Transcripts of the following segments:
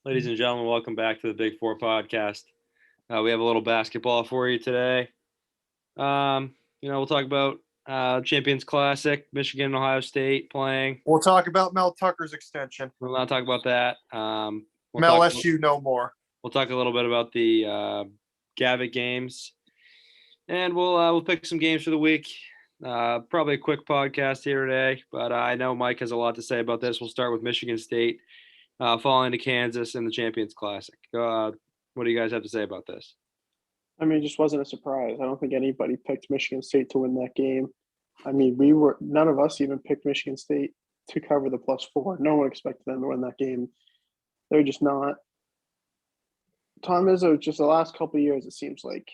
Ladies and gentlemen, welcome back to the Big Four podcast. We have a little basketball for you today. We'll talk about Champions Classic, Michigan and Ohio State playing. We'll talk about Mel Tucker's extension. We'll not talk about that. Mel SU no more. We'll talk a little bit about the Gavitt games, and we'll pick some games for the week. Probably a quick podcast here today, but I know Mike has a lot to say about this. We'll start with Michigan State falling to Kansas in the Champions Classic. What do you guys have to say about this? I mean, it just wasn't a surprise. I don't think anybody picked Michigan State to win that game. I mean, none of us even picked Michigan State to cover the +4. No one expected them to win that game. They're just not. Tom Izzo, just the last couple of years, it seems like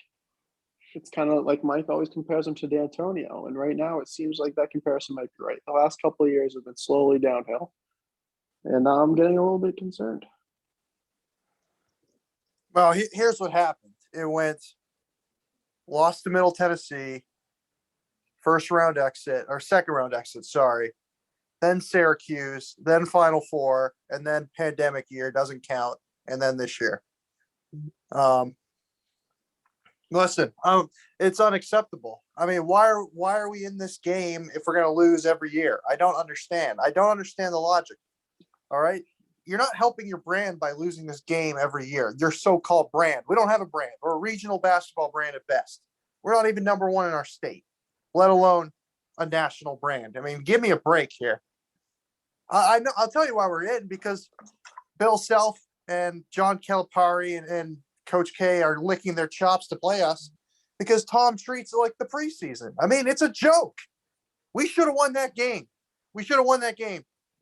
it's kind of like Mike always compares him to D'Antonio, and right now it seems like that comparison might be right. The last couple of years have been slowly downhill, and now I'm getting a little bit concerned. Well, here's what happened. It went lost to Middle Tennessee, second round exit, sorry. Then Syracuse, then Final Four, and then pandemic year doesn't count, and then this year. Listen, it's unacceptable. I mean, why are we in this game if we're going to lose every year? I don't understand. I don't understand the logic. All right? You're not helping your brand by losing this game every year. Your so-called brand. We don't have a brand. We're a regional basketball brand at best. We're not even number one in our state, let alone a national brand. I mean, give me a break here. I know. I'll tell you why we're in, because Bill Self and John Calipari and Coach K are licking their chops to play us because Tom treats it like the preseason. I mean, it's a joke. We should have won that game.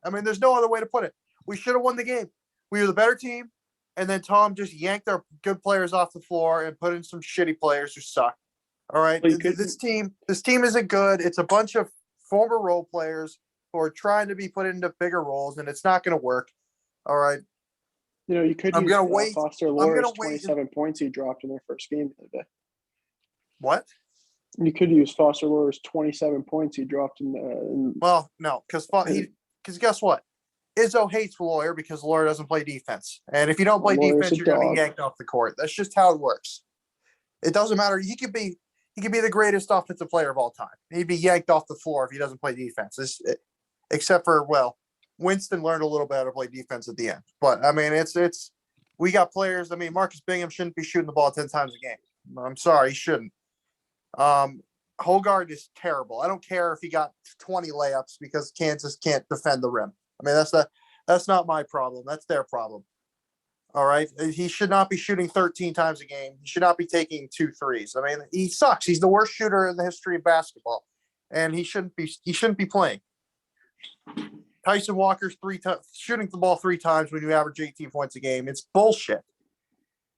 I mean, there's no other way to put it. We should have won the game. We were the better team, and then Tom just yanked our good players off the floor and put in some shitty players who suck. All right, this team isn't good. It's a bunch of former role players who are trying to be put into bigger roles, and it's not going to work. All right. You know, you could use Foster Lore's 27 points he dropped in their first game the other day. What? You could use Foster Lore's 27 points he dropped in. Well, no, because guess what? Izzo hates Loyer because Loyer doesn't play defense. And if you don't play defense, you're going to be yanked off the court. That's just how it works. It doesn't matter. He could be the greatest offensive player of all time. He'd be yanked off the floor if he doesn't play defense. Except for, Winston learned a little bit how to play defense at the end. But, I mean, we got players. I mean, Marcus Bingham shouldn't be shooting the ball 10 times a game. I'm sorry, he shouldn't. Hogard is terrible. I don't care if he got 20 layups because Kansas can't defend the rim. I mean, that's not my problem. That's their problem. All right. He should not be shooting 13 times a game. He should not be taking 2 threes. I mean, he sucks. He's the worst shooter in the history of basketball, and he shouldn't be playing. Tyson Walker's shooting the ball 3 times when you average 18 points a game. It's bullshit.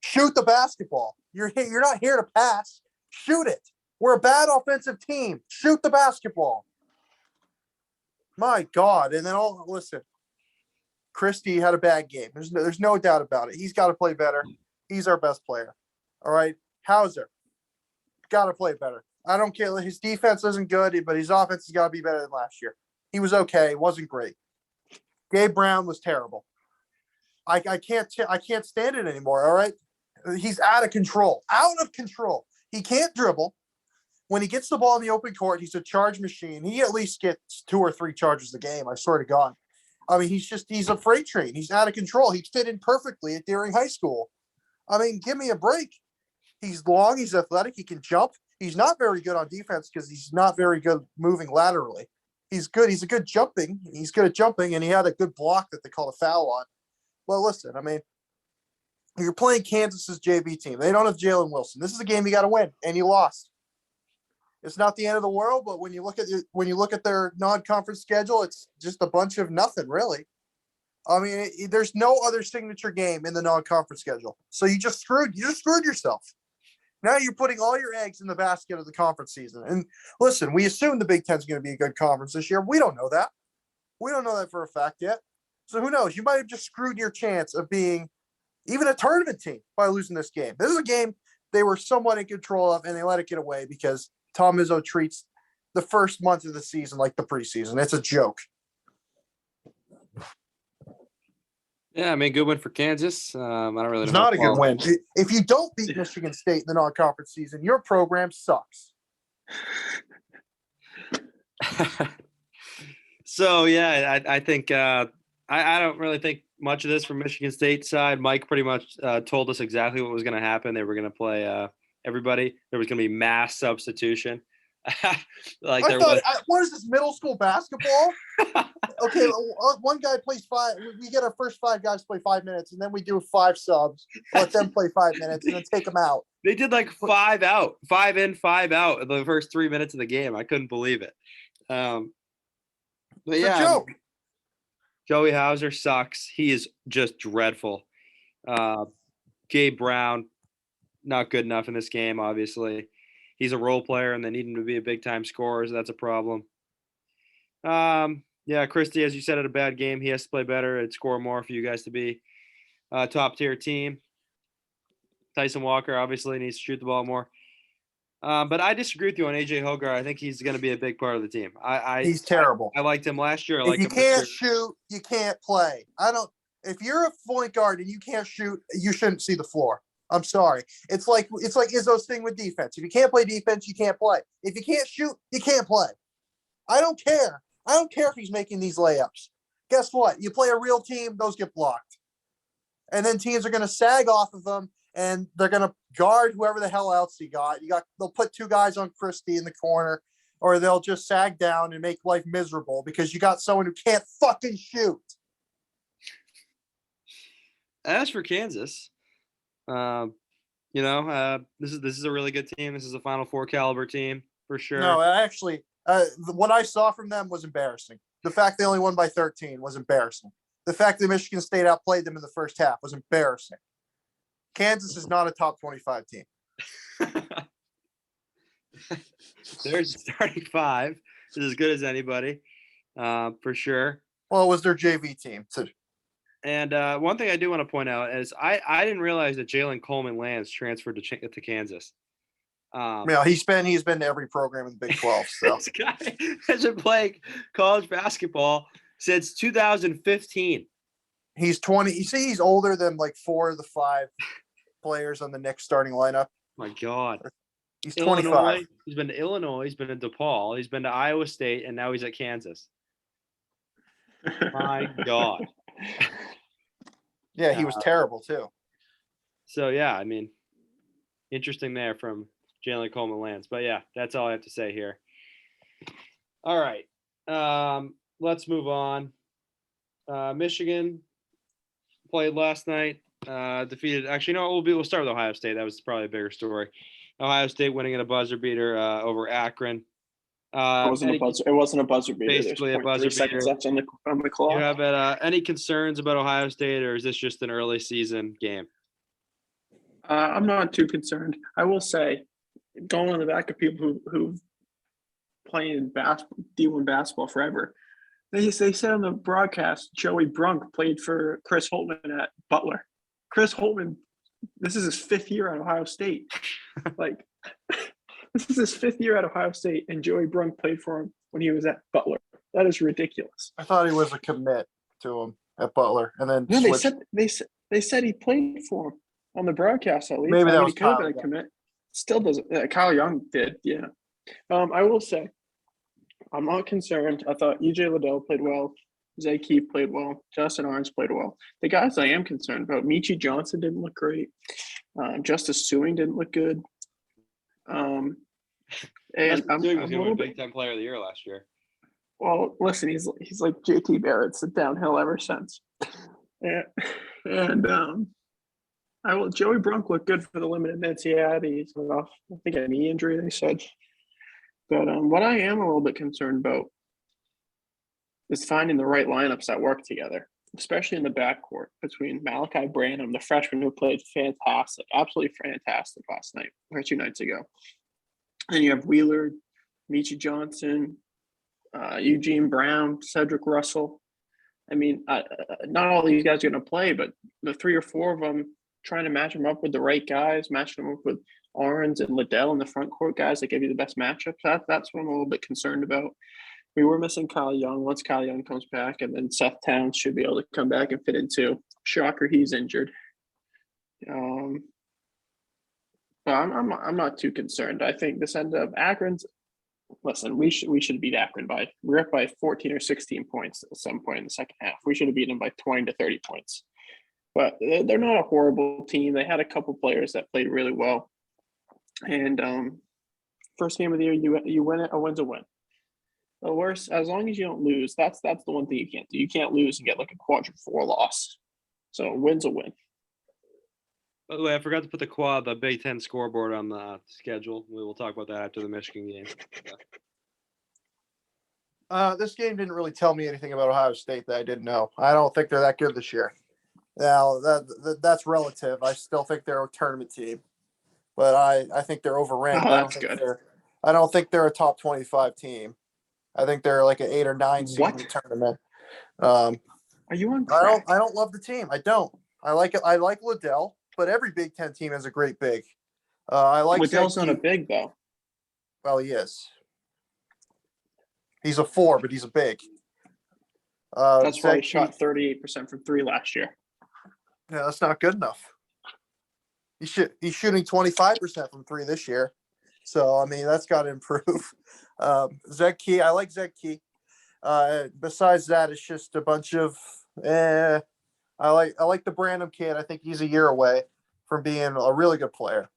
Shoot the basketball. You're not here to pass. Shoot it. We're a bad offensive team. Shoot the basketball. My God. And then listen, Christie had a bad game. There's no doubt about it. He's got to play better. He's our best player. All right. Hauser, got to play better. I don't care. His defense isn't good, but his offense has got to be better than last year. He was okay. Wasn't great. Gabe Brown was terrible. I can't stand it anymore. All right. He's out of control. He can't dribble. When he gets the ball in the open court, he's a charge machine. He at least gets 2 or 3 charges a game. I swear to God. I mean, he's a freight train. He's out of control. He fit in perfectly during high school. I mean, give me a break. He's long. He's athletic. He can jump. He's not very good on defense because he's not very good moving laterally. He's good. He's good at jumping, and he had a good block that they called a foul on. Well, listen, I mean, you're playing Kansas's JV team. They don't have Jalen Wilson. This is a game you got to win, and you lost. It's not the end of the world, but when you look at their non-conference schedule, it's just a bunch of nothing, really. I mean, there's no other signature game in the non-conference schedule, so you just screwed yourself. Now you're putting all your eggs in the basket of the conference season. And listen, we assume the Big Ten is going to be a good conference this year. We don't know that. We don't know that for a fact yet. So who knows? You might have just screwed your chance of being even a tournament team by losing this game. This is a game they were somewhat in control of, and they let it get away because Tom Izzo treats the first month of the season like the preseason. It's a joke. Yeah, I mean, good win for Kansas. I don't really It's know. not a good win. If you don't beat Michigan State in the non-conference season, your program sucks. So yeah, I think I don't really think much of this from Michigan State side. Mike pretty much told us exactly what was going to happen. They were going to play everybody. There was going to be mass substitution. Like there was. What is this, middle school basketball? Okay, one guy plays 5. We get our first 5 guys play 5 minutes, and then we do 5 subs. Let them play 5 minutes, and then take them out. They did like 5 out, 5 in, 5 out in the first 3 minutes of the game. I couldn't believe it. But It's yeah, a joke. Joey Hauser sucks. He is just dreadful. Gabe Brown, not good enough in this game, obviously. He's a role player, and they need him to be a big-time scorer, so that's a problem. Yeah, Christie, as you said, had a bad game. He has to play better and score more for you guys to be a top-tier team. Tyson Walker obviously needs to shoot the ball more. But I disagree with you on AJ Hogarth. I think he's going to be a big part of the team. He's terrible. I liked him last year. If you can't shoot, you can't play. If you're a point guard and you can't shoot, you shouldn't see the floor. I'm sorry. It's like Izzo's thing with defense. If you can't play defense, you can't play. If you can't shoot, you can't play. I don't care. I don't care if he's making these layups. Guess what? You play a real team, those get blocked. And then teams are going to sag off of them, and they're going to guard whoever the hell else you got. They'll put 2 guys on Christie in the corner, or they'll just sag down and make life miserable because you got someone who can't fucking shoot. As for Kansas, this is a really good team. This is a Final Four caliber team for sure. No, actually, what I saw from them was embarrassing. The fact they only won by 13 was embarrassing. The fact that Michigan State outplayed them in the first half was embarrassing. Kansas is not a top 25 team. Their starting 5 is as good as anybody, for sure. Well, it was their JV team. So. And one thing I do want to point out is I didn't realize that Jalen Coleman-Lands transferred to Kansas. Yeah, he's been to every program in the Big 12. So this guy has been playing college basketball since 2015. He's 20. You see, he's older than like 4 of the 5 players on the Knicks starting lineup. My God. He's 25. He's been to Illinois. He's been to DePaul. He's been to Iowa State, and now he's at Kansas. My God. Yeah, he was terrible too. So yeah, I mean, interesting there from Jalen Coleman-Lands. But yeah, that's all I have to say here. All right, let's move on. Michigan played last night. Defeated. Actually, no. We'll start with Ohio State. That was probably a bigger story. Ohio State winning in a buzzer beater over Akron. It wasn't a buzzer beater. Basically, a buzzer beater. Seconds on the clock. You have any concerns about Ohio State, or is this just an early season game? I'm not too concerned. I will say, going on the back of people who've played in D1 basketball forever, they said on the broadcast Joey Brunk played for Chris Holtman at Butler. Chris Holtman, this is his 5th year at Ohio State. This is his 5th year at Ohio State, and Joey Brunk played for him when he was at Butler. That is ridiculous. I thought he was a commit to him at Butler, and then they said he played for him on the broadcast at least. Maybe that was he could have been a commit. Still doesn't. Kyle Young did, yeah. I will say, I'm not concerned. I thought EJ Liddell played well. Zay Keith played well. Justin Orange played well. The guys I am concerned about, Michi Johnson didn't look great. Justice Suing didn't look good. And I'm going to be a Big Ten Player of the Year last year. Well, listen, he's like JT Barrett's downhill ever since. Joey Brunk looked good for the limited minutes he had. He's off, I think, a knee injury, they said. But what I am a little bit concerned about is finding the right lineups that work together, especially in the backcourt between Malachi Branham, the freshman who played fantastic, absolutely fantastic last night or 2 nights ago. And you have Wheeler, Michi Johnson, Eugene Brown, Cedric Russell. I mean, not all these guys are going to play, but the 3 or 4 of them, trying to match them up with the right guys, matching them up with Ahrens and Liddell in the front court guys that give you the best matchups. That's what I'm a little bit concerned about. We were missing Kyle Young. Once Kyle Young comes back, and then Seth Towns should be able to come back and fit in too. Shocker, he's injured. But I'm not too concerned. I think this end up Akron's. Listen, we should beat Akron by we're up by 14 or 16 points at some point in the second half. We should have beaten them by 20 to 30 points. But they're not a horrible team. They had a couple players that played really well. And first game of the year, you win it. A win's a win. The worst, as long as you don't lose, that's the one thing you can't do. You can't lose and get like a quadrant 4 loss. So a win's a win. By the way, I forgot to put the Big Ten scoreboard on the schedule. We will talk about that after the Michigan game. This game didn't really tell me anything about Ohio State that I didn't know. I don't think they're that good this year. Now that's relative. I still think they're a tournament team, but I think they're overranked. Oh, that's good. I don't think they're a top 25 team. I think they're like an 8 or 9 seed in the tournament. Are you on crack? I don't love the team. I don't. I like it. I like Liddell, but every Big Ten team has a great big. I like Liddell's not a big though. Well, he is. He's a 4, but he's a big. That's why he shot 38% from 3 last year. Yeah, that's not good enough. He's shooting 25% from 3 this year. So, I mean, that's got to improve. Zed Key, I like Zed Key. Besides that, it's just a bunch of I like the Branham kid. I think he's a year away from being a really good player.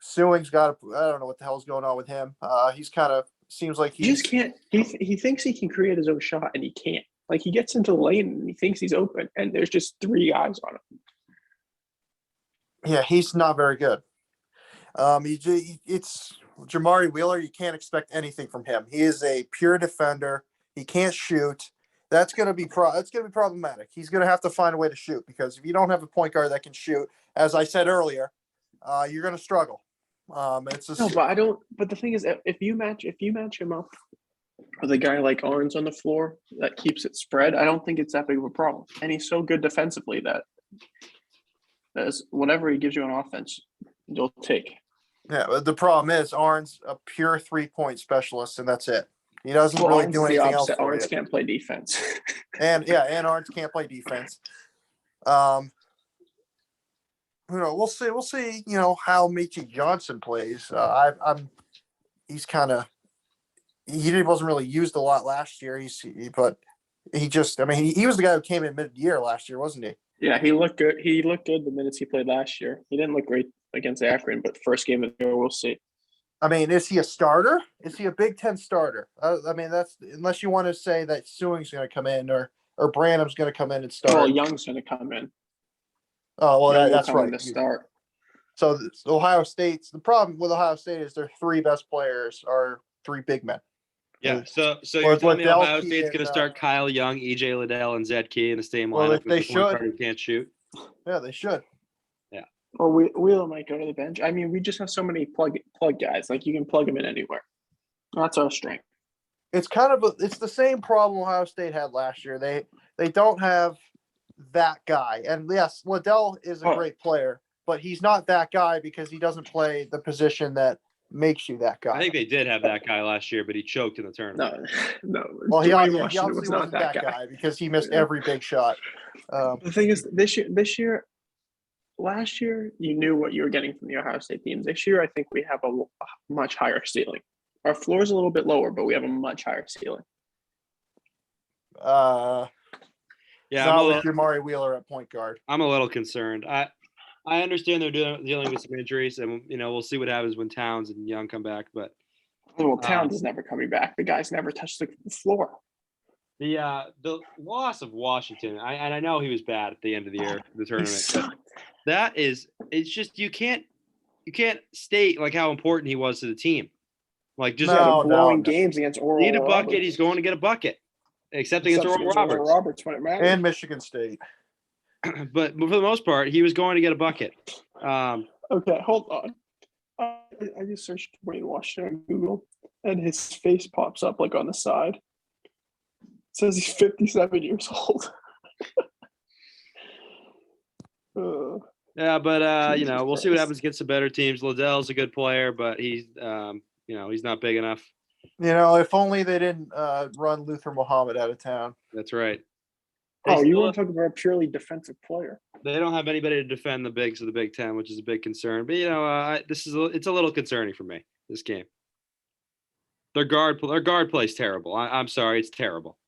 Sewing's got I don't know what the hell's going on with him. He's kind of seems like he just can't. He thinks he can create his own shot and he can't. Like he gets into the lane and he thinks he's open and there's just 3 guys on him. Yeah, he's not very good. It's Jamari Wheeler. You can't expect anything from him. He is a pure defender. He can't shoot. That's going to be problematic. He's going to have to find a way to shoot because if you don't have a point guard that can shoot, as I said earlier, you're going to struggle. It's just, no, but I don't. But the thing is, if you match him up with a guy like Arns on the floor that keeps it spread, I don't think it's that big of a problem. And he's so good defensively that whatever he gives you on offense, you'll take. Yeah, but the problem is Arns a pure 3-point specialist, and that's it. He doesn't really do anything else. Arns can't play defense. and Arns can't play defense. We'll see. We'll see. How Michi Johnson plays. He wasn't really used a lot last year. He was the guy who came in mid-year last year, wasn't he? Yeah, he looked good. He looked good the minutes he played last year. He didn't look great against Akron, but first game of the year, we'll see. I mean, is he a starter? Is he a Big Ten starter? That's unless you want to say that Sewing's going to come in or Branham's going to come in and start. Well, Young's going to come in. Oh, well, that's right. To start. So Ohio State's the problem with Ohio State is their 3 best players are 3 big men. Yeah, so you're telling me Ohio State's going to start Kyle Young, EJ Liddell, and Zed Key in the same lineup? They should. Who can't shoot. Yeah, they should. Yeah. Or Wheeler might go to the bench. I mean, we just have so many plug guys. Like you can plug them in anywhere. That's our strength. It's it's the same problem Ohio State had last year. They don't have that guy. And yes, Liddell is a great player, but he's not that guy because he doesn't play the position that makes you that guy. I think they did have that guy last year, but he choked in the tournament. No. Well, he obviously wasn't that guy because he missed every big shot. The thing is, last year, you knew what you were getting from the Ohio State team. This year, I think we have a much higher ceiling. Our floor is a little bit lower, but we have a much higher ceiling. Not with Jamari Wheeler at point guard. I'm a little concerned. I understand they're dealing with some injuries, and we'll see what happens when Towns and Young come back. But Towns is never coming back. The guy's never touched the floor. The loss of Washington, I know he was bad at the end of the year, the tournament. But it's just you can't state like how important he was to the team. Like just blowing games against Oral. Need a bucket, he's going to get a bucket. Except against Oral Roberts when it matters. And Michigan State. But for the most part, he was going to get a bucket. Okay, hold on. I just searched Wayne Washington on Google, and his face pops up like on the side. It says he's 57 years old. Yeah, but we'll see what happens against the better teams. Liddell's a good player, but he's he's not big enough. If only they didn't run Luther Muhammad out of town. That's right. Oh, you still- want to talk about a purely defensive player? They don't have anybody to defend the bigs of the Big Ten, which is a big concern. But it's a little concerning for me. This game, their guard plays terrible. I'm sorry, it's terrible.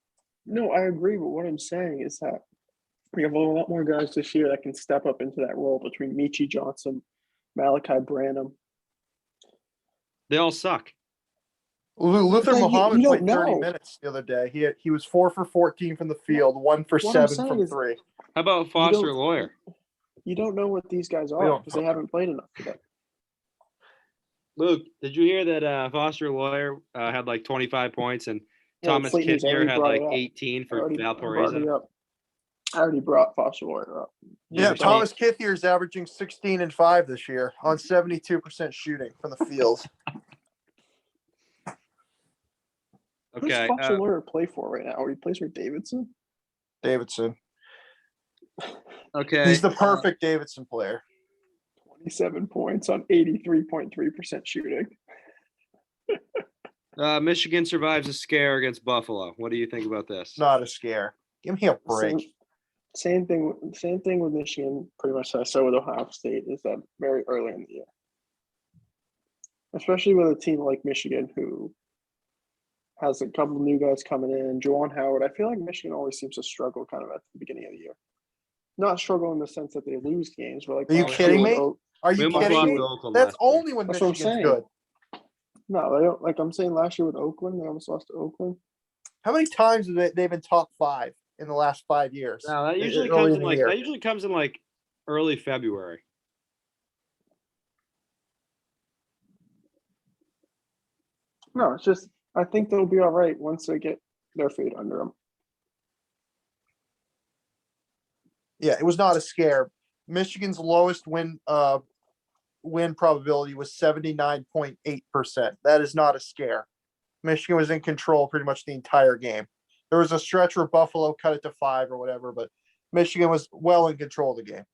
No, I agree. But what I'm saying is that we have a lot more guys this year that can step up into that role between Michi Johnson, Malachi Branham. They all suck. Luther But Muhammad you played don't 30 know. minutes the other day. He was 4 for 14 from the field, 1 for What I'm 7 saying from is- 3. How about You Foster don't- Lawyer? You don't know what these guys We are don't because they haven't played enough today. Luke, did you hear that Foster Lawyer had like 25 points and Yeah, Thomas Slayton, he's Kithier already had brought like it up. 18 for I Valparaiso? already brought Foster Lawyer up. Yeah, but Thomas Kithier is averaging 16 and 5 this year on 72% shooting from the field. Who's Okay. Foster Lawyer play for right now? He plays for Davidson. Davidson. Okay. He's the perfect Davidson player. 27 points on 83.3% shooting. Michigan survives a scare against Buffalo. What do you think about this? Not a scare. Give me a break. Same thing with Michigan. Pretty much I saw with Ohio State is that very early in the year, especially with a team like Michigan who has a couple of new guys coming in. Juwan Howard. I feel like Michigan always seems to struggle kind of at the beginning of the year. Not struggle in the sense that they lose games, but like Are you last kidding year me? with Are We you almost kidding lost me? to Oakland That's last year. only when That's what I'm Michigan's saying. good. No, they don't. Like I'm saying, last year with Oakland, they almost lost to Oakland. How many times have they've been top 5 in the last 5 years? No, that usually Early comes in in the year. early February. No, it's just I think they'll be all right once they get their feet under them. Yeah, it was not a scare. Michigan's lowest win probability was 79.8%. That is not a scare. Michigan was in control pretty much the entire game. There was a stretch where Buffalo cut it to 5 or whatever, but Michigan was well in control of the game.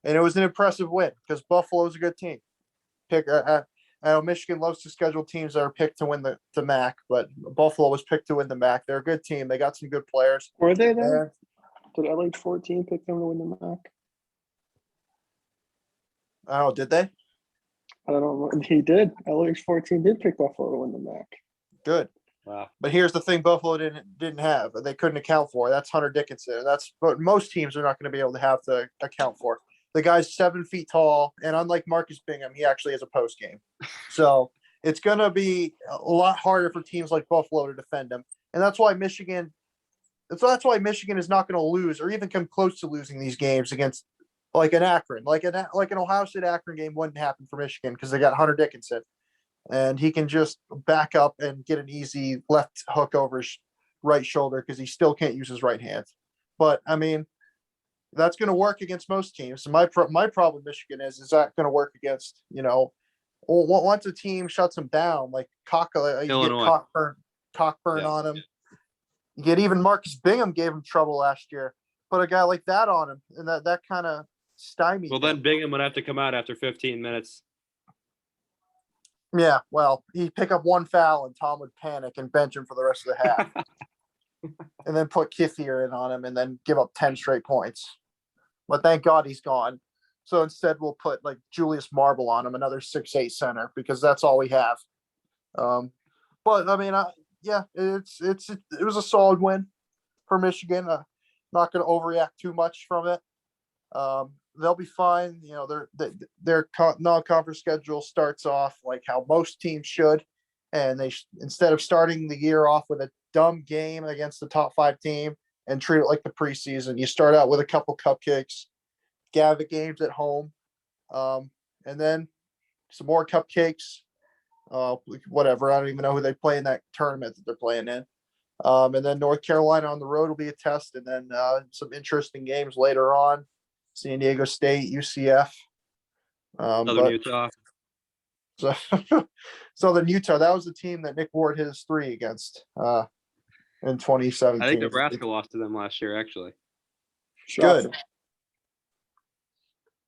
And it was an impressive win because Buffalo's a good team. I know Michigan loves to schedule teams that are picked to win the MAC, but Buffalo was picked to win the MAC. They're a good team. They got some good players. Were they there? Did LH14 pick them to win the MAC? Oh, did they? I don't know. He did. LH14 did pick Buffalo to win the MAC. Good. Wow. But here's the thing: Buffalo didn't have. They couldn't account for. That's Hunter Dickinson. That's what most teams are not going to be able to have to account for. The guy's 7 feet tall, and unlike Marcus Bingham, he actually has a post game. So it's going to be a lot harder for teams like Buffalo to defend him, and that's why Michigan. That's why Michigan is not going to lose or even come close to losing these games against like an Akron, like an Ohio State Akron game wouldn't happen for Michigan because they got Hunter Dickinson, and he can just back up and get an easy left hook over his right shoulder because he still can't use his right hand. But I mean, that's going to work against most teams. My problem with Michigan is that going to work against once a team shuts them down like you Illinois. get Cockburn on him. You get even Marcus Bingham gave him trouble last year. Put a guy like that on him, and that kind of stymied. Well, then Bingham would have to come out after 15 minutes. Yeah, well, he'd pick up one foul, and Tom would panic and bench him for the rest of the half, and then put Kithier in on him, and then give up 10 straight points. But thank God he's gone. So instead, we'll put like Julius Marble on him, another 6'8" center, because that's all we have. But I mean, it was a solid win for Michigan. Not going to overreact too much from it. They'll be fine. Their non-conference schedule starts off like how most teams should, and instead of starting the year off with a dumb game against the top 5 team and treat it like the preseason, you start out with a couple cupcakes, Gavitt games at home, and then some more cupcakes. Whatever. I don't even know who they play in that tournament that they're playing in. And then North Carolina on the road will be a test, and then some interesting games later on. San Diego State, UCF, Southern Utah. So, Southern Utah. That was the team that Nick Ward hit his 3 against in 2017. I think Nebraska lost to them last year, actually. Good.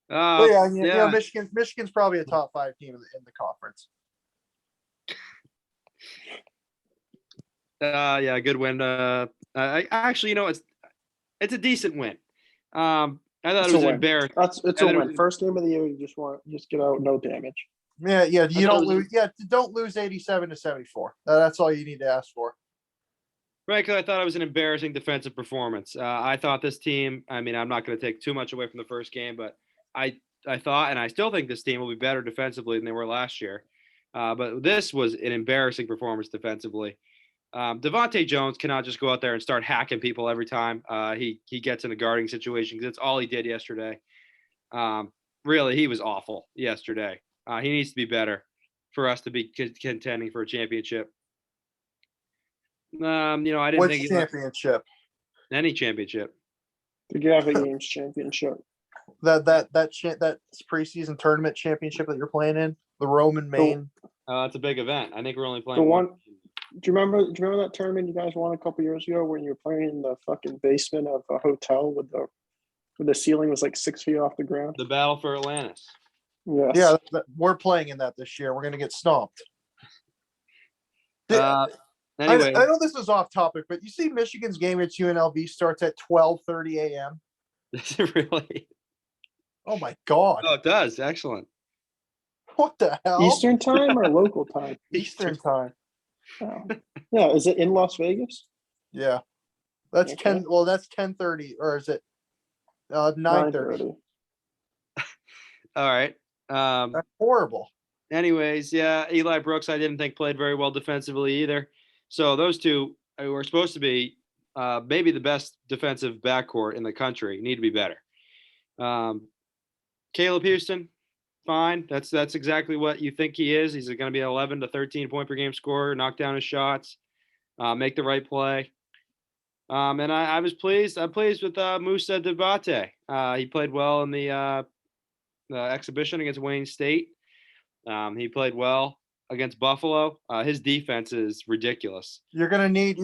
Yeah. Michigan's probably a top 5 team in the conference. Yeah, good win. I actually, it's a decent win. I thought It's it was a an win. embarrassing. It's a win. First game of the year, you just get out, no damage. Yeah, you thought it don't was- lose. Yeah, don't lose 87-74. That's all you need to ask for. Right, because I thought it was an embarrassing defensive performance. I thought this team. I mean, I'm not going to take too much away from the first game, but I thought, and I still think this team will be better defensively than they were last year. But this was an embarrassing performance defensively. Devontae Jones cannot just go out there and start hacking people every time he gets in a guarding situation because that's all he did yesterday. Really, he was awful yesterday. He needs to be better for us to be contending for a championship. I didn't Which think championship? any championship. The Gavitt Games championship. That preseason tournament championship that you're playing in, the Roman Main. It's a big event. I think we're only playing The one. one. Do you remember that tournament you guys won a couple years ago when you were playing in the fucking basement of a hotel with the ceiling was like 6 feet off the ground? The battle for Atlantis. Yes. Yeah, we're playing in that this year. We're gonna get stomped. Anyway, I know this is off topic, but you see Michigan's game at UNLV starts at 12:30 a.m. is it really? Oh my god. Oh, it does. Excellent. What the hell? Eastern time or local time? Eastern time. Oh. Yeah, is it in Las Vegas? Yeah. That's Okay. 10. Well, that's 10:30, or is it 9:30? All right. That's horrible. Anyways, yeah, Eli Brooks, I didn't think played very well defensively either. So those two who were supposed to be maybe the best defensive backcourt in the country need to be better. Caleb Houston, fine. That's exactly what you think he is. He's going to be an 11 to 13 point per game scorer, knock down his shots, make the right play. And I was pleased. I'm pleased with Musa Debate. He played well in the exhibition against Wayne State. He played well against Buffalo. His defense is ridiculous. You're gonna need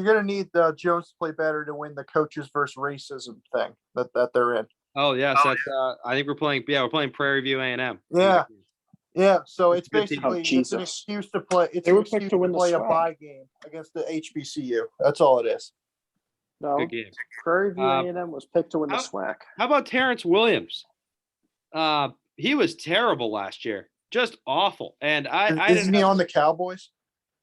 Jones to play better to win the coaches versus racism thing that they're in. Oh yes, that's. I think we're playing. Yeah, we're playing Prairie View A&M. Yeah. Yeah, so it's Good team. basically it's an Jesus. excuse to play. It's They an were picked excuse to to win the play a SWAC. bye game against the HBCU. That's all it is. No, Good game. Prairie View Uh, A&M was picked to win the how- SWAC. How about Terrence Williams? He was terrible last year, just awful. And I Isn't he on the Cowboys?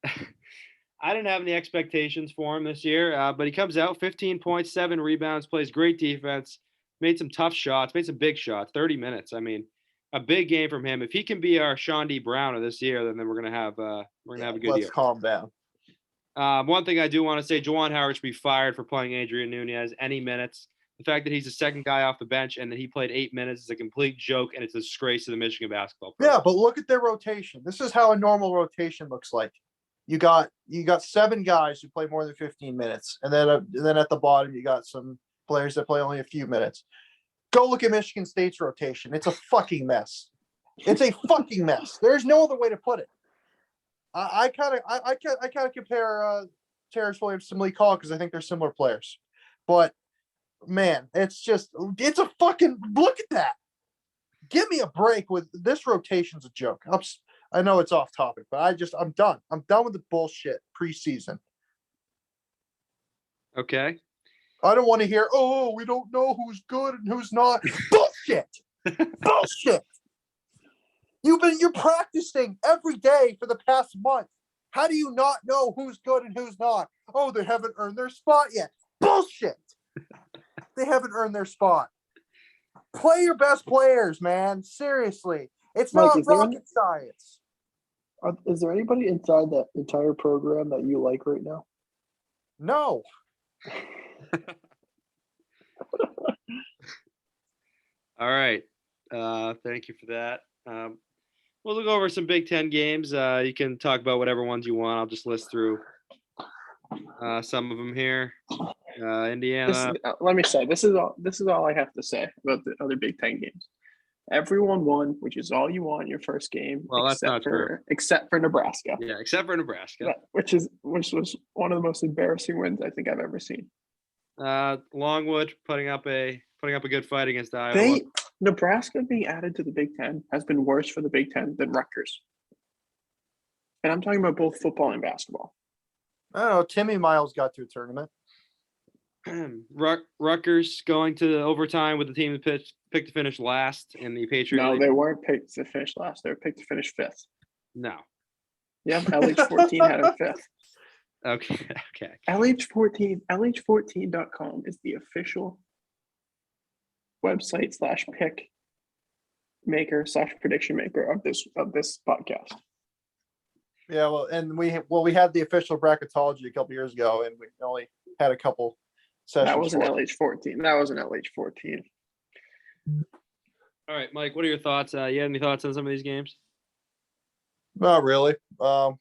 I didn't have any expectations for him this year, but he comes out 15.7 rebounds, plays great defense, made some tough shots, made some big shots, 30 minutes. I mean, a big game from him. If he can be our Sean D. Brown of this year, then we're gonna have a good Let's year. calm down. One thing I do want to say, Juwan Howard should be fired for playing Adrian Nunez any minutes. The fact that he's the second guy off the bench and that he played 8 minutes is a complete joke, and it's a disgrace to the Michigan basketball program. Yeah, but look at their rotation. This is how a normal rotation looks like. You got 7 guys who play more than 15 minutes, and then at the bottom you got some players that play only a few minutes. Go look at Michigan State's rotation. It's a fucking mess. It's a fucking mess. There's no other way to put it. I kind of compare Terrence Williams to Malik Hall because I think they're similar players. But man, it's a fucking look at that. Give me a break with this rotation's a joke. I know it's off topic, but I'm done. I'm done with the bullshit preseason. Okay. I don't want to hear, oh, we don't know who's good and who's not. Bullshit. Bullshit. You're practicing every day for the past month. How do you not know who's good and who's not? Oh, they haven't earned their spot yet. Bullshit. They haven't earned their spot. Play your best players, man. Seriously. It's Mike, not rocket science. Is there anybody inside that entire program that you like right now? No. All right. Thank you for that. We'll look over some Big Ten games. You can talk about whatever ones you want. I'll just list through some of them here. Indiana. Let me say this is all I have to say about the other Big Ten games. Everyone won, which is all you want in your first game. Well, that's not true. Except for Nebraska. Yeah, except for Nebraska. Which was one of the most embarrassing wins I think I've ever seen. Longwood putting up a good fight against Iowa. Nebraska being added to the Big Ten has been worse for the Big Ten than Rutgers. And I'm talking about both football and basketball. I don't know. Timmy Miles got to a tournament. Rutgers going to overtime with the team that picked to finish last in the Patriot No, League. they weren't picked to finish last. They were picked to finish fifth. No. Yep, LH14 had him fifth. Okay. Okay. LH14.com is the official website / pick maker / prediction maker of this podcast. Yeah, well, and we had the official bracketology a couple years ago, and we only had a couple sessions. That wasn't LH14. That wasn't LH14. All right, Mike, what are your thoughts? You had any thoughts on some of these games? Not really. Well,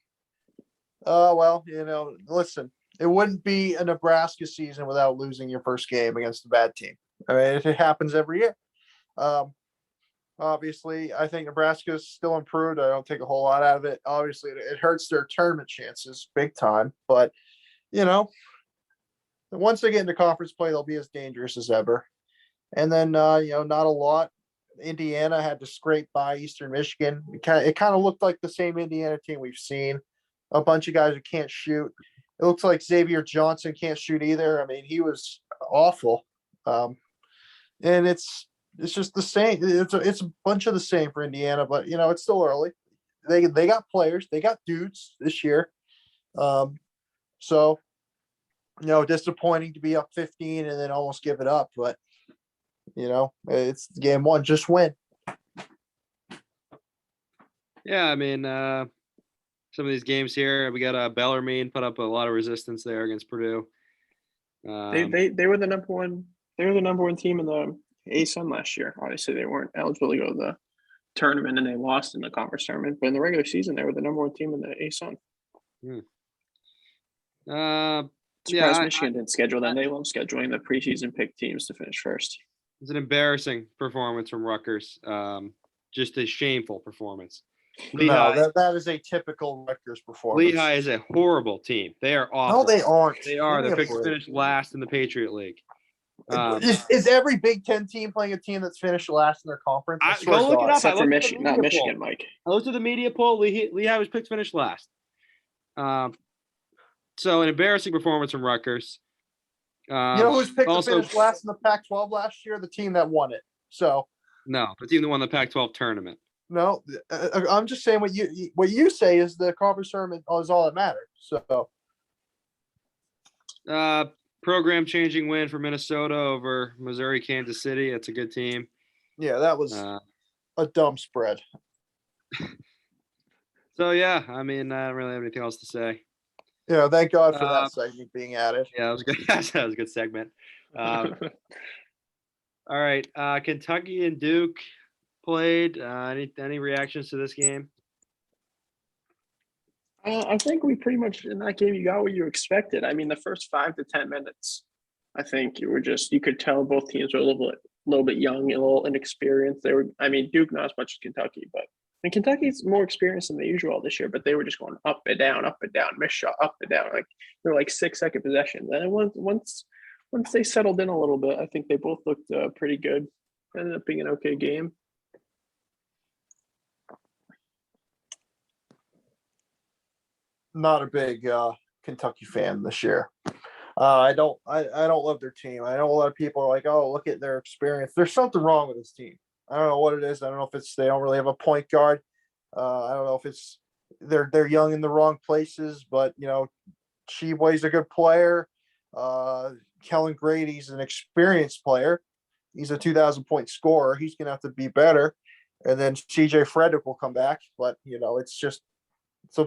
listen, it wouldn't be a Nebraska season without losing your first game against a bad team. I mean, it happens every year. Obviously, I think Nebraska's still improved. I don't take a whole lot out of it. Obviously, it hurts their tournament chances big time. But, once they get into conference play, they'll be as dangerous as ever. And then, not a lot. Indiana had to scrape by Eastern Michigan. It kind of looked like the same Indiana team we've seen. A bunch of guys who can't shoot. It looks like Xavier Johnson can't shoot either. I mean, he was awful. And it's just the same. It's a bunch of the same for Indiana, but it's still early. They got players, they got dudes this year. So disappointing to be up 15 and then almost give it up, but it's game one, just win. Yeah, I mean, some of these games here, we got Bellarmine put up a lot of resistance there against Purdue. They were the number one. They were the number one team in the ASUN last year. Obviously, they weren't eligible to go to the tournament, and they lost in the conference tournament. But in the regular season, they were the number one team in the ASUN. Surprised Michigan didn't schedule them. They love scheduling the preseason pick teams to finish first. It's an embarrassing performance from Rutgers. Just a shameful performance. Lehigh, no, that is a typical Rutgers performance. Lehigh is a horrible team. They are awful. No, they aren't. They are. They're picked to finish last in the Patriot League. Is every Big Ten team playing a team that's finished last in their conference? Go look it up. Except for Michigan, not Michigan, Mike. I looked at the media poll. Lehigh was picked to finish last. So an embarrassing performance from Rutgers. Who was picked to finish last in the Pac-12 last year? The team that won it. So no, the team that won the Pac-12 tournament. No, I'm just saying what you say is the conference tournament is all that matters. So, program changing win for Minnesota over Missouri, Kansas City. That's a good team. Yeah, that was a dumb spread. So yeah, I mean, I don't really have anything else to say. Yeah, thank God for that segment being added. Yeah, that was good. That was a good segment. All right, Kentucky and Duke played. Any reactions to this game? I think we pretty much in that game you got what you expected. I mean, the first 5 to 10 minutes, I think you could tell both teams were a little bit young, a little inexperienced. Duke not as much as Kentucky, but Kentucky's more experienced than the usual this year. But they were just going up and down, missed shot, up and down. Like they're like 6-second possessions. And once they settled in a little bit, I think they both looked pretty good. Ended up being an okay game. Not a big Kentucky fan this year. I don't love their team. I know a lot of people are like, oh, look at their experience. There's something wrong with this team. I don't know what it is. I don't know if it's they don't really have a point guard. I don't know if it's they're young in the wrong places, but Chiboy's a good player. Kellen Grady's an experienced player. He's a 2,000-point scorer. He's gonna have to be better. And then CJ Frederick will come back. But it's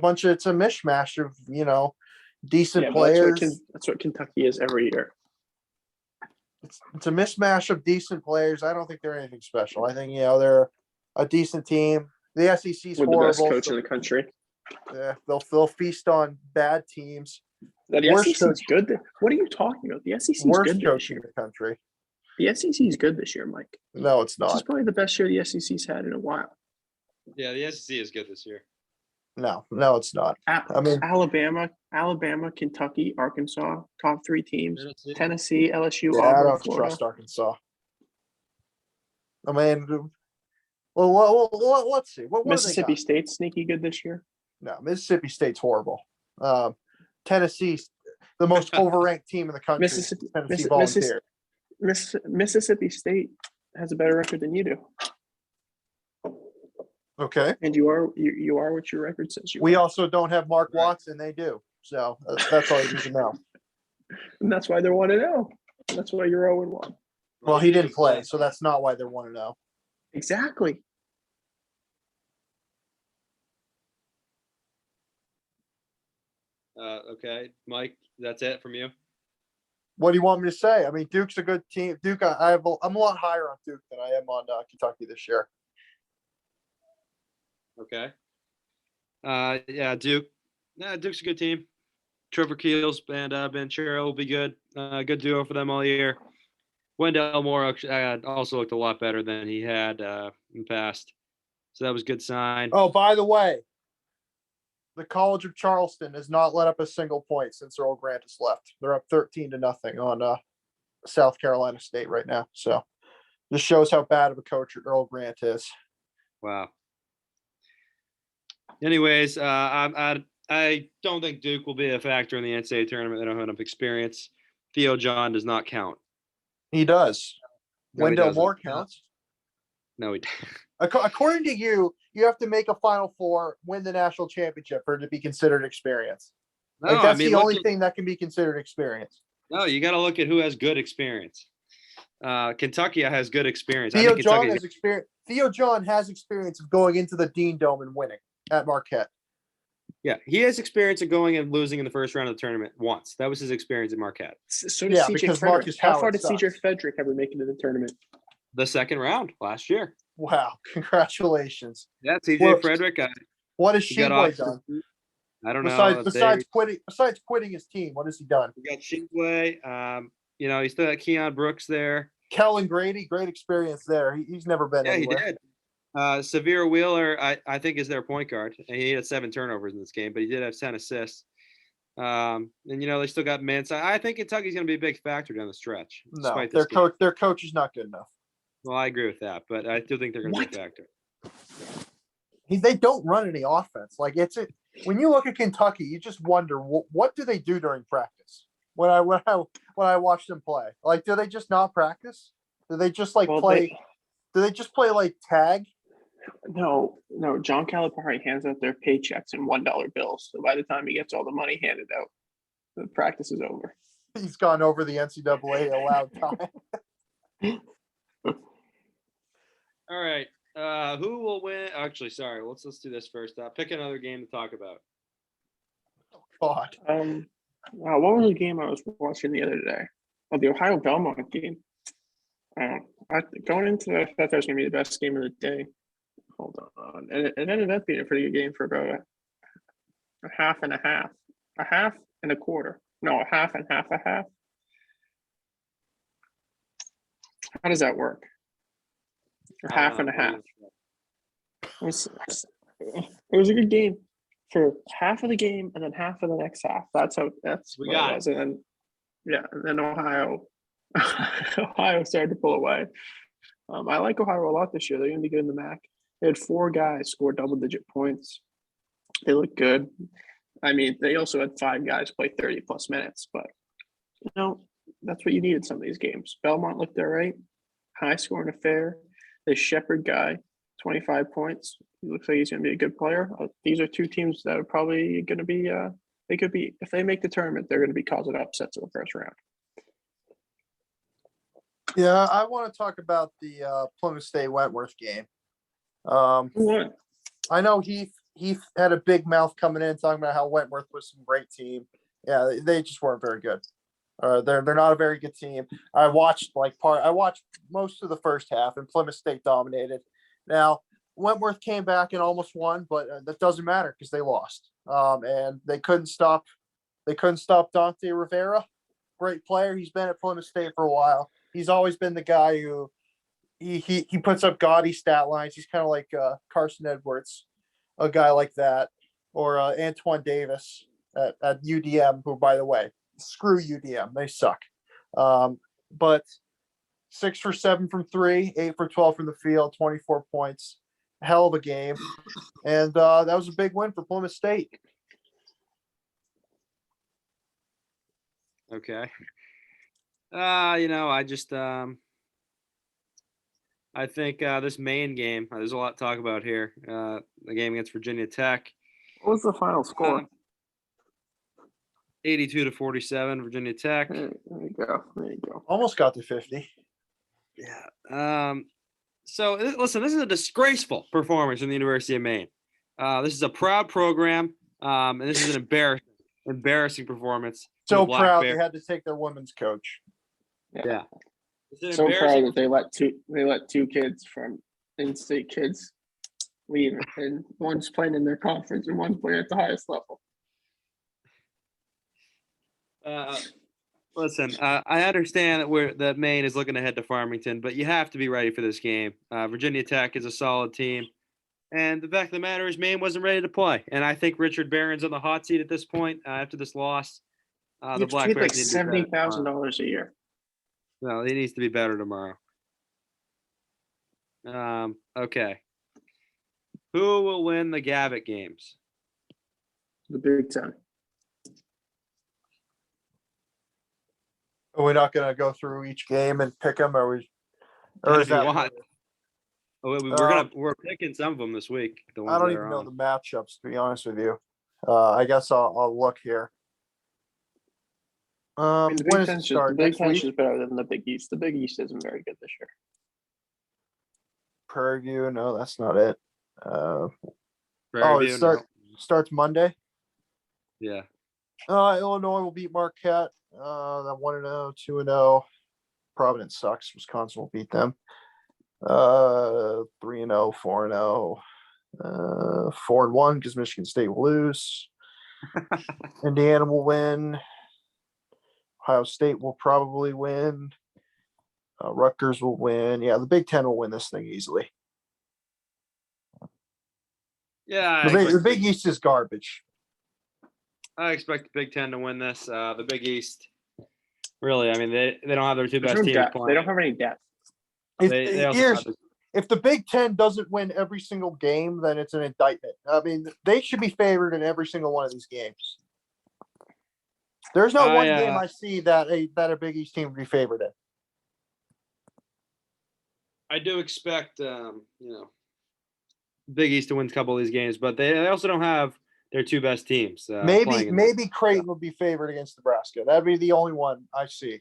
a mishmash of decent players. That's what Kentucky is every year. It's a mismatch of decent players. I don't think they're anything special. I think they're a decent team. The SEC's horrible. The best coach in the country. Yeah, they'll feast on bad teams. The SEC's good. What are you talking about? The SEC's good this year. In the country. The SEC's good this year, Mike. No, it's not. This is probably the best year the SEC's had in a while. Yeah, the SEC is good this year. No, it's not. Alabama, Kentucky, Arkansas, top 3 teams. Tennessee, LSU, Auburn, I don't Florida. trust Arkansas. I mean, well, let's see. What Mississippi State's sneaky good this year. No, Mississippi State's horrible. Tennessee, the most overranked team in the country. Mississippi, Tennessee Volunteers. Mississippi State has a better record than you do, Okay. and you are what your record says you We are. also don't have Mark Watson. They do. So that's all you need to know. And that's why they're 1-0. That's why you're 0-1. Well, he didn't play, so that's not why they're 1-0. Exactly. Okay, Mike, that's it from you. What do you want me to say? I mean, Duke's a good team. Duke, I'm a lot higher on Duke than I am on Kentucky this year. Okay. Yeah, Duke. Yeah, Duke's a good team. Trevor Keels and Ben Sherrill will be good. Good duo for them all year. Wendell Moore also looked a lot better than he had in the past. So that was a good sign. Oh, by the way, the College of Charleston has not let up a single point since Earl Grant has left. They're up 13-0 on South Carolina State right now. So this shows how bad of a coach Earl Grant is. Wow. Anyways, I don't think Duke will be a factor in the NCAA tournament. They don't have enough experience. Theo John does not count. He does. No, he Wendell doesn't. Moore counts. No, he According to you, you have to make a Final Four, win the national championship for it to be considered experience. no. Like, that's I mean, the only thing that can be considered experience. No, you got to look at who has good experience. Kentucky has good experience. I Theo think John Kentucky's has experience. Theo John has experience of going into the Dean Dome and winning at Marquette. Yeah, he has experience of going and losing in the first round of the tournament once. That was his experience at Marquette. So does CJ because Frederick. Marcus How far Howard did CJ sucks. Frederick ever make it to the tournament? The second round last year. Wow! Congratulations. Yeah, TJ Well, Frederick. What has He got Sheboy off. done I don't know. besides quitting his team? What has he done? We got Shingway. You still got Keon Brooks there. Kellen Grady, great experience there. He's never been Yeah, anywhere. he did. Severe Wheeler, I think, is their point guard. And he had 7 turnovers in this game, but he did have 10 assists. And they still got Mintz. I think Kentucky's going to be a big factor down the stretch. No, their coach is not good enough. Well, I agree with that, but I do think they're going to be a factor. They don't run any offense. Like when you look at Kentucky, you just wonder what do they do during practice? When I watch them play, like, do they just not practice? Do they just play? Do they just play like tag? No. John Calipari hands out their paychecks in $1 bills. So by the time he gets all the money handed out, the practice is over. He's gone over the NCAA allowed time. All right. Who will win? Actually, sorry. Let's do this first. Pick another game to talk about. Oh, God. What was the game I was watching the other day? Oh, the Ohio Belmont game. Going into that, I thought that was going to be the best game of the day. Hold on. And it ended up being a pretty good game for about a half and a half. A half and a quarter. No, a half and half a half. How does that work? Or half and a half. It was a good game for half of the game and then half of the next half. That's what it was. And then Ohio started to pull away. I like Ohio a lot this year. They're going to be good in the MAC. They had 4 guys score double-digit points. They look good. I mean, they also had 5 guys play 30-plus minutes, but that's what you need in some of these games. Belmont looked all right. High-scoring affair. The Shepherd guy, 25 points. He looks like he's going to be a good player. These are 2 teams that are probably going to be they could be, if they make the tournament, they're going to be causing upsets in the first round. Yeah, I want to talk about the Plymouth State Wentworth game. Who won? I know Heath had a big mouth coming in talking about how Wentworth was some great team. Yeah, they just weren't very good. They're not a very good team. I watched most of the first half, and Plymouth State dominated. Now Wentworth came back and almost won, but that doesn't matter because they lost. And they couldn't stop Dante Rivera, great player. He's been at Plymouth State for a while. He's always been the guy who he puts up gaudy stat lines. He's kind of like Carson Edwards, a guy like that, or Antoine Davis at UDM, who, by the way, screw UDM. They suck. But 6 for 7 from 3, 8 for 12 from the field, 24 points. Hell of a game. And that was a big win for Plymouth State. Okay. I just I think this Maine game. There's a lot to talk about here. The game against Virginia Tech. What was the final score? 82-47, Virginia Tech. There you go. There you go. Almost got to 50. Yeah. So listen, this is a disgraceful performance from the University of Maine. This is a proud program, and this is an embarrassing performance. So proud they had to take their women's coach. Yeah. So proud that they let two kids from in-state kids leave, and one's playing in their conference and one's playing at the highest level. Listen, I understand that Maine is looking ahead to Farmington, but you have to be ready for this game. Virginia Tech is a solid team, and the fact of the matter is Maine wasn't ready to play. And I think Richard Barron's on the hot seat at this point after this loss. The Black Bears like $70,000 a year. No, he needs to be better tomorrow. Okay. Who will win the Gavitt games? The Big Ten. Are we not going to go through each game and pick them? Or is that? We're picking some of them this week. I don't even know the matchups, to be honest with you. I guess I'll look here. The Big Ten's just better than the Big East. The Big East isn't very good this year. Prairie View, no, that's not it. Prairie View, starts Monday. Yeah. Illinois will beat Marquette. That 1-0, 2-0. Providence sucks. Wisconsin will beat them. 3-0, 4-0. 4-1 because Michigan State will lose. Indiana will win. Ohio State will probably win. Rutgers will win. Yeah, the Big Ten will win this thing easily. Yeah, the Big East is garbage. I expect the Big Ten to win this. The Big East, really, I mean, they don't have their two best teams playing. They don't have any depth. If the Big Ten doesn't win every single game, then it's an indictment. I mean, they should be favored in every single one of these games. There's not one game I see that a Big East team would be favored in. I do expect, Big East to win a couple of these games, but they also don't have their two best teams. Maybe Creighton would be favored against Nebraska. That'd be the only one I see.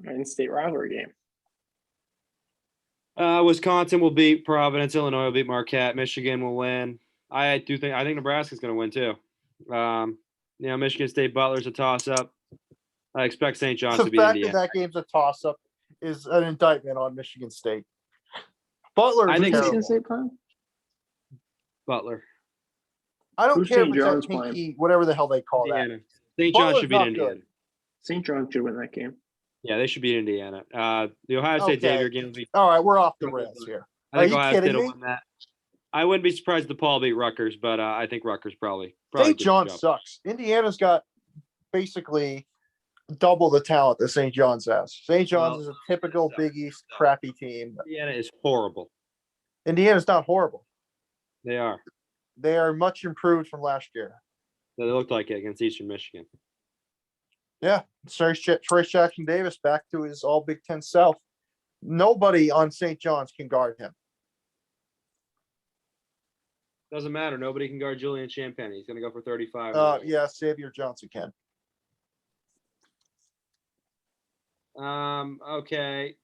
In-state rivalry game. Wisconsin will beat Providence. Illinois will beat Marquette. Michigan will win. I think Nebraska's going to win too. Michigan State Butler's a toss-up. I expect St. John's to beat Indiana. The fact that game's a toss-up is an indictment on Michigan State. Butler. I think Michigan State playing? Butler. I don't care if it's at Pinky, whatever the hell they call Indiana. that. St. John's should beat Indiana. St. John's should win that game. Yeah, they should beat Indiana. The Ohio State Xavier game will be. All right, we're off the rails here. I think Ohio State will win that. I wouldn't be surprised if DePaul beat Rutgers, but I think Rutgers probably St. John's sucks. Indiana's got basically double the talent that St. John's has. St. John's is a typical Big East crappy team. Indiana is horrible. Indiana's not horrible. They are. They are much improved from last year. They looked like it against Eastern Michigan. Yeah, Trace Jackson Davis back to his all Big Ten self. Nobody on St. John's can guard him. Doesn't matter. Nobody can guard Julian Champagne. He's going to go for 35. Yeah, Xavier Johnson can. Okay.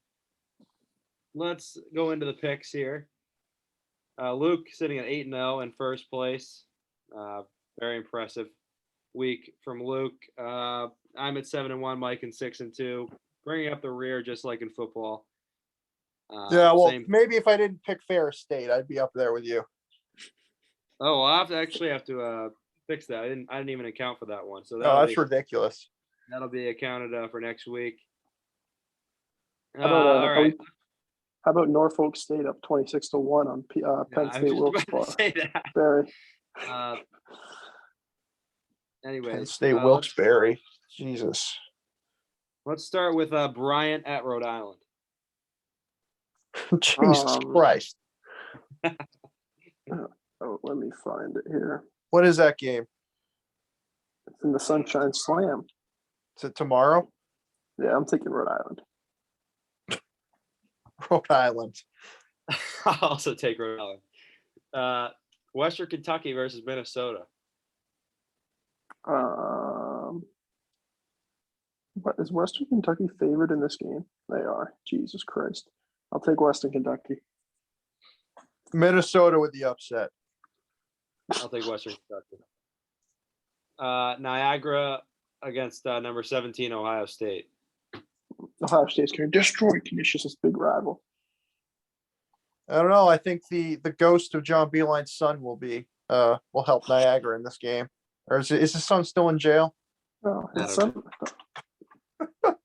Let's go into the picks here. Luke sitting at 8-0 in first place. Very impressive week from Luke. I'm at 7-1, Mike and 6-2, bringing up the rear just like in football. Maybe if I didn't pick Ferris State, I'd be up there with you. Oh, I'll have to fix that. I didn't even account for that one. So that's ridiculous. That'll be accounted for next week. All right. How about Norfolk State up 26-1 on Penn State Wilkes-Barre? Barry. Anyways, Penn State Wilkes-Barre. Jesus. Let's start with Bryant at Rhode Island. Jesus Christ. Let me find it here. What is that game? It's in the Sunshine Slam. tomorrow? Yeah, I'm taking Rhode Island. Rhode Island. I'll also take Rhode Island. Western Kentucky versus Minnesota. But is Western Kentucky favored in this game? They are. Jesus Christ. I'll take Western Kentucky. Minnesota with the upset. I'll take Western Kentucky. Niagara against number 17 Ohio State. Ohio State's going to destroy Canisius' big rival. I don't know. I think the ghost of John Beeline's son will help Niagara in this game. Or is his son still in jail? Oh, I his don't son.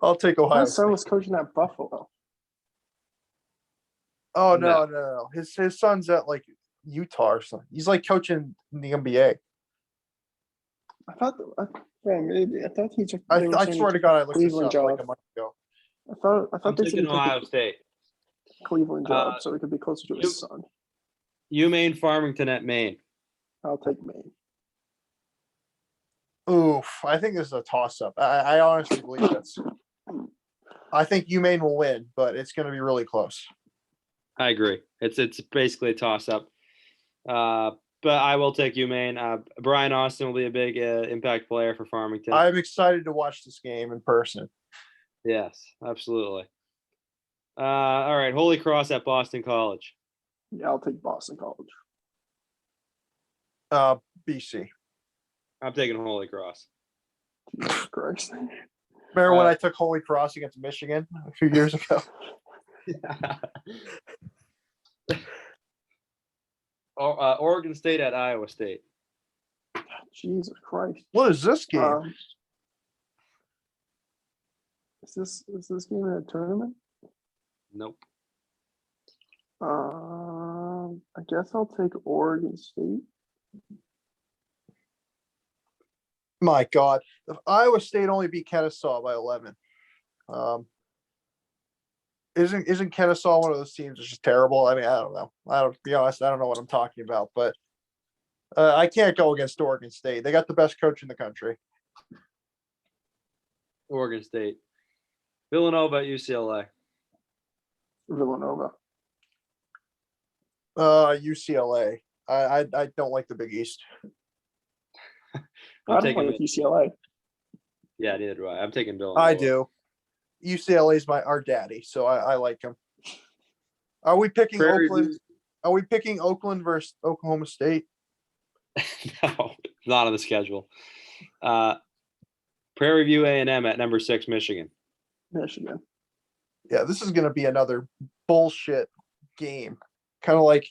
I'll take Ohio His son State. was coaching at Buffalo. Oh No. no. His son's at like Utah or something. He's like coaching in the NBA. I thought. Maybe. I thought he took. I swear to God, I looked this Cleveland up like job. a month ago. I thought I'm they said taking he took Ohio a State. Cleveland job so he could be closer to his son. UMaine Farmington at Maine. I'll take Maine. Oof, I think this is a toss-up. I honestly believe this. I think UMaine will win, but it's going to be really close. I agree. It's basically a toss-up. But I will take UMaine. Brian Austin will be a big impact player for Farmington. I'm excited to watch this game in person. Yes, absolutely. All right, Holy Cross at Boston College. Yeah, I'll take Boston College. BC. I'm taking Holy Cross. Jesus Christ. Remember when I took Holy Cross against Michigan a few years ago? Oregon State at Iowa State. Jesus Christ. What is this game? Is this game in a tournament? Nope. I guess I'll take Oregon State. My God, if Iowa State only beat Kennesaw by 11. Isn't Kennesaw one of those teams that's just terrible? I mean, I don't know. To be honest, I don't know what I'm talking about, but I can't go against Oregon State. They got the best coach in the country. Oregon State. Villanova at UCLA. Villanova. UCLA. I don't like the Big East. I don't like UCLA. Yeah, neither do I. I'm taking Villanova. I do. UCLA is our daddy, so I like him. Are we picking Oakland? Are we picking Oakland versus Oklahoma State? No, not on the schedule. Prairie View A&M at number 6, Michigan. Michigan. Yeah, this is going to be another bullshit game. Kind of like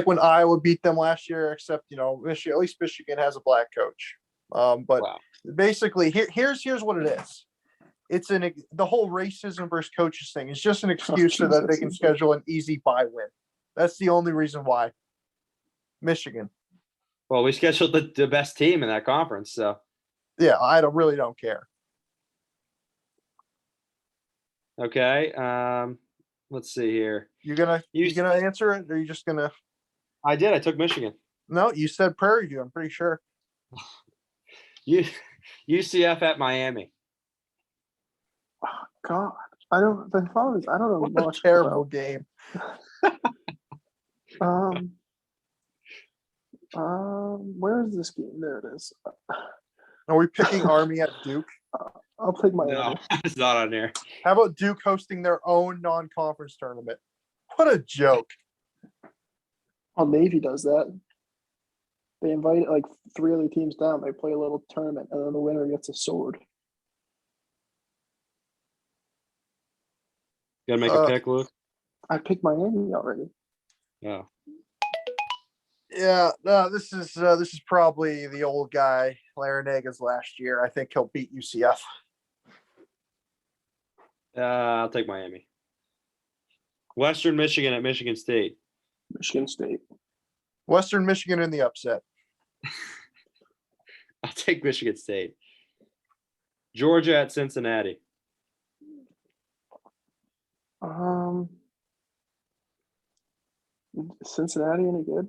when Iowa beat them last year, except Michigan. At least Michigan has a black coach. But basically, here's what it is. It's the whole racism versus coaches thing is just an excuse so that they can schedule an easy bye win. That's the only reason why. Michigan. Well, we scheduled the best team in that conference, so yeah, I really don't care. Okay. Let's see here. You gonna answer it, or are you just gonna? I did. I took Michigan. No, you said Prairie View. I'm pretty sure. UCF at Miami. Oh, God, I don't. The problem is I don't know What much. A terrible game. Where is this game? There it is. Are we picking Army at Duke? I'll pick Miami. No, it's not on there. How about Duke hosting their own non-conference tournament? What a joke. Well, Navy does that. They invite like 3 other teams down. They play a little tournament, and then the winner gets a sword. Gotta make a pick, Luke. I picked Miami already. Yeah. Yeah, no, this is probably the old guy Larinaga's last year. I think he'll beat UCF. I'll take Miami. Western Michigan at Michigan State. Michigan State. Western Michigan in the upset. I'll take Michigan State. Georgia at Cincinnati. Cincinnati any good?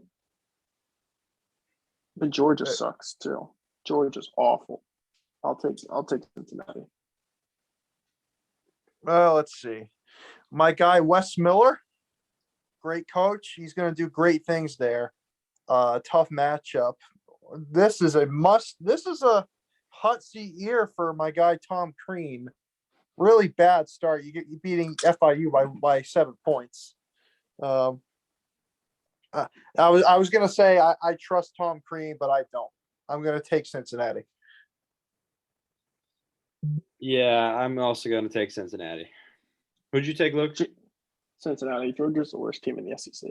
But Georgia sucks too. Georgia's awful. I'll take Cincinnati. Well, let's see. My guy Wes Miller, great coach. He's going to do great things there. Tough matchup. This is a must. This is a hot seat year for my guy Tom Crean. Really bad start. You beating FIU by 7 points. I was gonna say I trust Tom Crean, but I don't. I'm gonna take Cincinnati. Yeah, I'm also going to take Cincinnati. Who'd you take, Luke? Cincinnati. Georgia's the worst team in the SEC.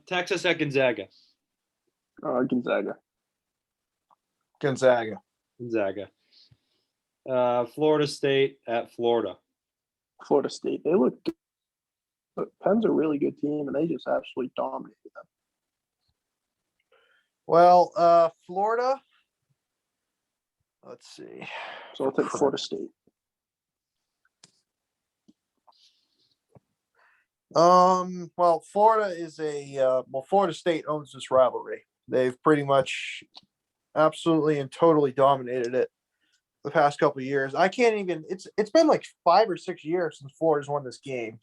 Texas at Gonzaga. Gonzaga. Gonzaga. Florida State at Florida. Florida State. They look good. But Penn's a really good team, and they just absolutely dominated them. Well, Florida. Let's see. So I'll take Florida State. Well, Florida is Florida State owns this rivalry. They've pretty much absolutely and totally dominated it the past couple of years. I can't even. It's been like 5 or 6 years since Florida's won this game.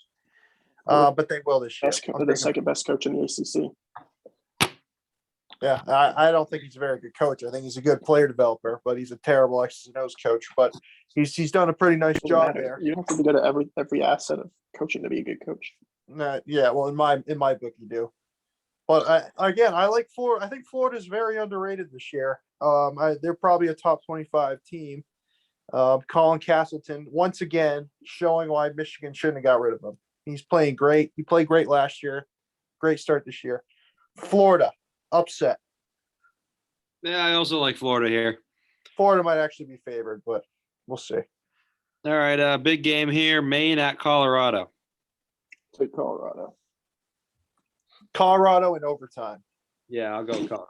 But they will this year. The second best coach in the ACC. Yeah, I don't think he's a very good coach. I think he's a good player developer, but he's a terrible X's and O's coach. But he's done a pretty nice job there. You don't have to go to every asset of coaching to be a good coach. Yeah, well, in my book, you do. But I like Florida. I think Florida is very underrated this year. They're probably a top 25 team. Colin Castleton once again showing why Michigan shouldn't have got rid of him. He's playing great. He played great last year. Great start this year. Florida upset. Yeah, I also like Florida here. Florida might actually be favored, but we'll see. All right, big game here. Maine at Colorado. Take Colorado. Colorado in overtime. Yeah, I'll go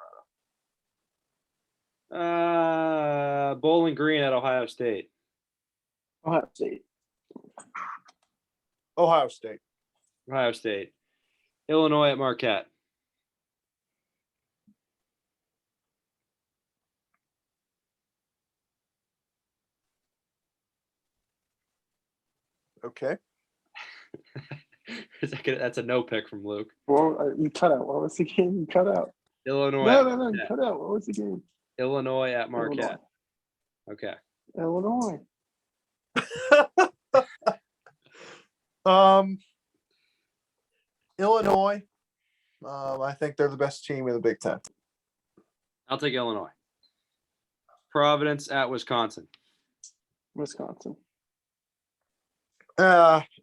Colorado. Bowling Green at Ohio State. Ohio State. Ohio State. Ohio State. Illinois at Marquette. Okay. That's a no pick from Luke. Well, you cut out. What was the game? You cut out. Illinois. No, you cut out. What was the game? Illinois at Marquette. Okay. Illinois. Illinois. I think they're the best team in the Big Ten. I'll take Illinois. Providence at Wisconsin. Wisconsin.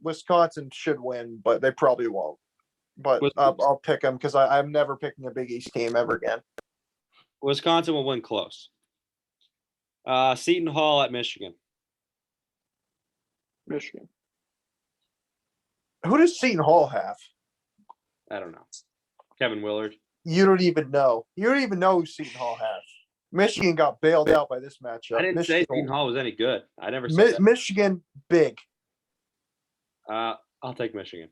Wisconsin should win, but they probably won't. But I'll pick them because I'm never picking a Big East team ever again. Wisconsin will win close. Seton Hall at Michigan. Michigan. Who does Seton Hall have? I don't know. Kevin Willard. You don't even know. You don't even know who Seton Hall has. Michigan got bailed out by this matchup. I didn't say Seton Hall was any good. I never said that. Michigan big. I'll take Michigan.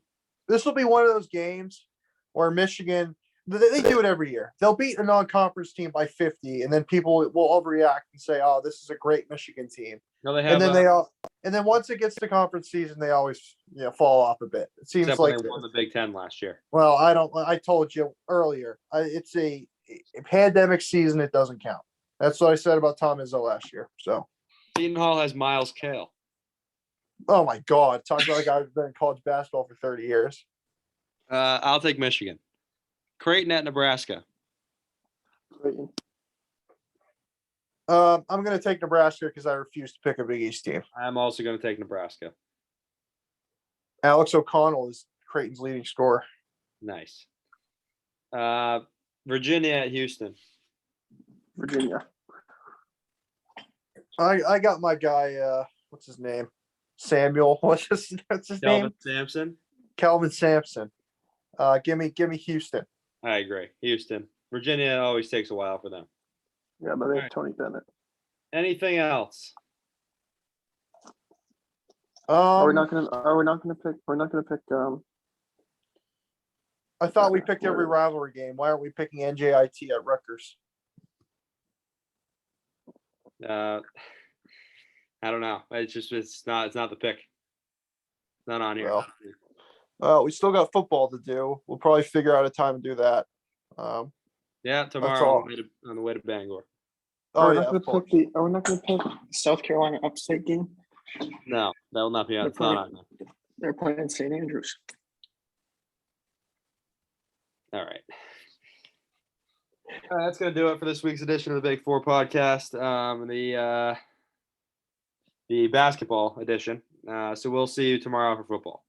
This will be one of those games where Michigan, they do it every year. They'll beat a non-conference team by 50, and then people will overreact and say, "Oh, this is a great Michigan team." No, they have. And then once it gets to conference season, they always fall off a bit. It seems like they won the Big Ten last year. Well, I told you earlier. It's a pandemic season. It doesn't count. That's what I said about Tom Izzo last year. So Seton Hall has Miles Kale. Oh my God! Talk about a guy who's been in college basketball for 30 years. I'll take Michigan. Creighton at Nebraska. Creighton. I'm going to take Nebraska because I refuse to pick a Big East team. I'm also going to take Nebraska. Alex O'Connell is Creighton's leading scorer. Nice. Virginia at Houston. Virginia. I got my guy. What's his name? Samuel. What's his name? Sampson. Kelvin Sampson. Give me Houston. I agree. Houston. Virginia always takes a while for them. Yeah, but they have Tony Bennett. Anything else? Are we not gonna pick? I thought we picked every rivalry game. Why aren't we picking NJIT at Rutgers? I don't know. It's not the pick. Not on here. Well, we still got football to do. We'll probably figure out a time to do that. Yeah, tomorrow on the way to Bangor. Oh Are we yeah, not of gonna course. are we not going to pick South Carolina upstate game? No, that will not be on. They're It's not on there. They're playing St. Andrews. All right. That's gonna do it for this week's edition of the Big Four podcast. The basketball edition. So we'll see you tomorrow for football.